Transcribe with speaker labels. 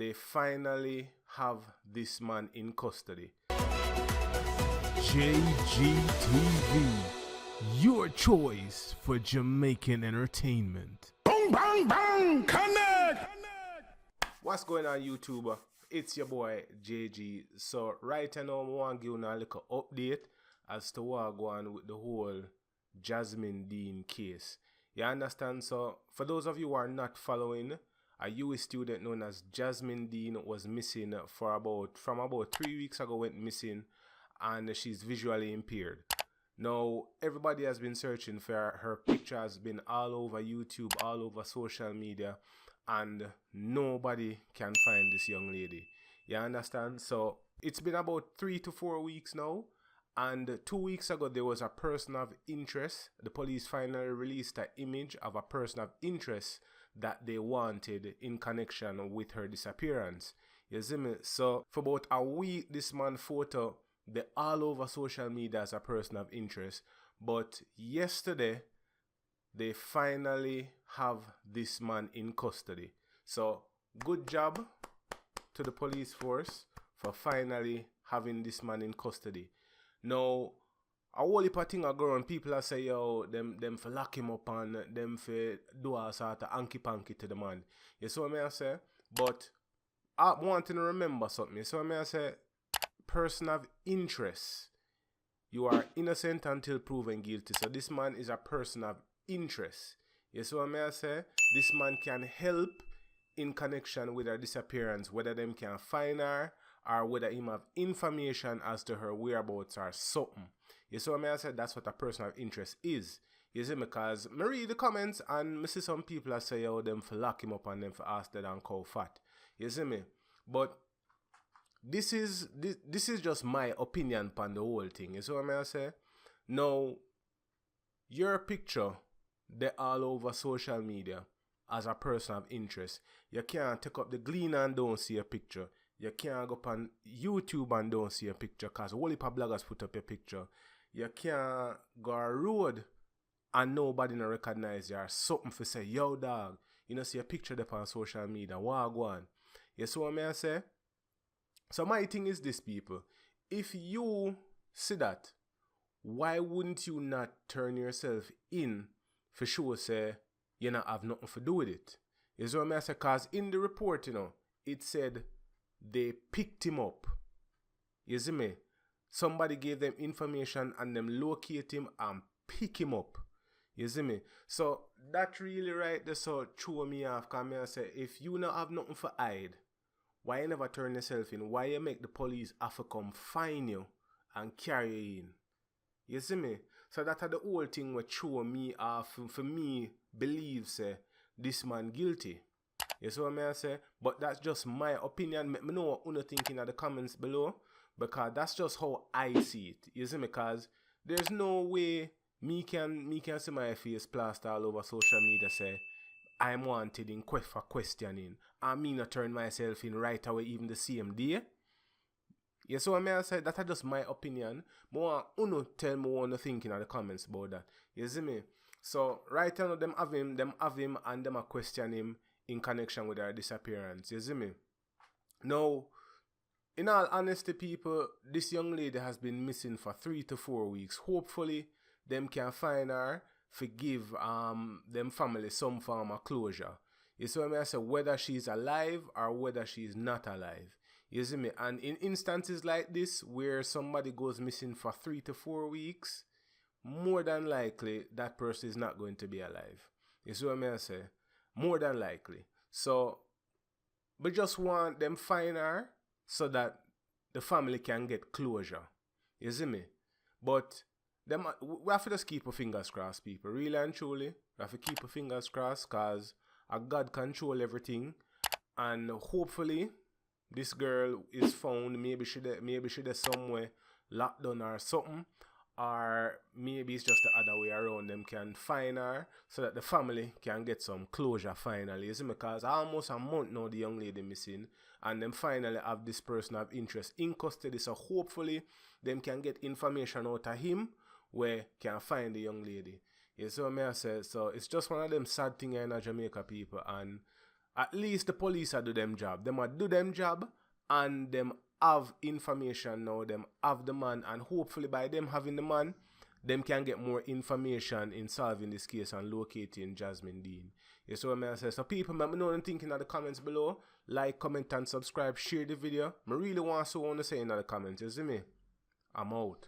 Speaker 1: they finally have this man in custody.
Speaker 2: JGTV, your choice for Jamaican entertainment.
Speaker 3: Bang, bang, bang, connect!
Speaker 1: What's going on, YouTuber? It's your boy JG. So right now I want to give you a little update as to what going on with the whole Jasmine Deen case. You understand? So for those of you who are not following, a US student known as Jasmine Deen was missing from about 3 weeks ago, went missing, and she's visually impaired. Now everybody has been searching for her. Her picture has been all over YouTube, all over social media, and nobody can find this young lady. You understand? So it's been about 3 to 4 weeks now, and 2 weeks ago there was a person of interest. The police finally released an image of a person of interest that they wanted in connection with her disappearance. You see me? So for about a week, this man photo they all over social media as a person of interest, but yesterday they finally have this man in custody. So good job to the police force for finally having this man in custody. Now a whole heap of things are going on. People are saying, yo, them for lock him up and them for do a sort of hanky-panky to the man. You see what I say? But I want to remember something. You see what I say? Person of interest. You are innocent until proven guilty. So this man is a person of interest. You see what I say? This man can help in connection with her disappearance, whether them can find her or whether him have information as to her whereabouts or something. You see what I say? That's what a person of interest is. You see me? Because I read the comments and I see some people that say, yo, them for lock him up and them for ask that and cow fat. You see me? But this is just my opinion upon the whole thing. You see what I say? Now, your picture, they're all over social media as a person of interest. You can't take up the glean and don't see a picture. You can't go up on YouTube and don't see a picture because a whole heap of bloggers put up your picture. You can't go a road and nobody no recognize you or something for say, yo dog, you know, see a picture up on social media. What go on? You see what I say? So my thing is this, people. If you see that, why wouldn't you not turn yourself in for sure say you not have nothing to do with it? You see what I say? Because in the report, you know, it said they picked him up. You see me? Somebody gave them information and them locate him and pick him up. You see me? So that really right there so throw me off. Because I say, if you not have nothing for hide, why you never turn yourself in? Why you make the police have to come find you and carry you in? You see me? So that's the whole thing which throw me off. For me, believe say this man guilty. You see what I say? But that's just my opinion. Let me know what you think in the comments below. Because that's just how I see it. You see me? Because there's no way me can see my face plastered all over social media say I'm wanted in for questioning. I mean not turn myself in right away even the same day. You see what I say? That's just my opinion. More uno tell me what you think in the comments about that. You see me? So right now them have him and them are question him in connection with her disappearance. You see me? Now, in all honesty, people, this young lady has been missing for 3 to 4 weeks. Hopefully, them can find her, forgive them family some form of closure. You see what I say? Whether she's alive or whether she's not alive. You see me? And in instances like this, where somebody goes missing for 3 to 4 weeks, more than likely that person is not going to be alive. You see what I say? More than likely. So, we just want them find her so that the family can get closure. You see me? But we have to just keep our fingers crossed, people. Really and truly, we have to keep our fingers crossed because God control everything. And hopefully, this girl is found. Maybe she there somewhere locked down or something. Or maybe it's just the other way around. Them can find her so that the family can get some closure finally. You see me? Because almost a month now the young lady missing. And them finally have this person of interest in custody. So hopefully them can get information out of him where can find the young lady. You see what I say? So it's just one of them sad things in Jamaica, people. And At least the police are do them job. Them a do them job and them have information now. Them have the man, and hopefully by them having the man, them can get more information in solving this case and locating Jasmine Deen. You see what I say? So people, let me know what you're thinking in the comments below. Like, comment and subscribe, share the video. I really want to say in the comments, you see me? I'm out.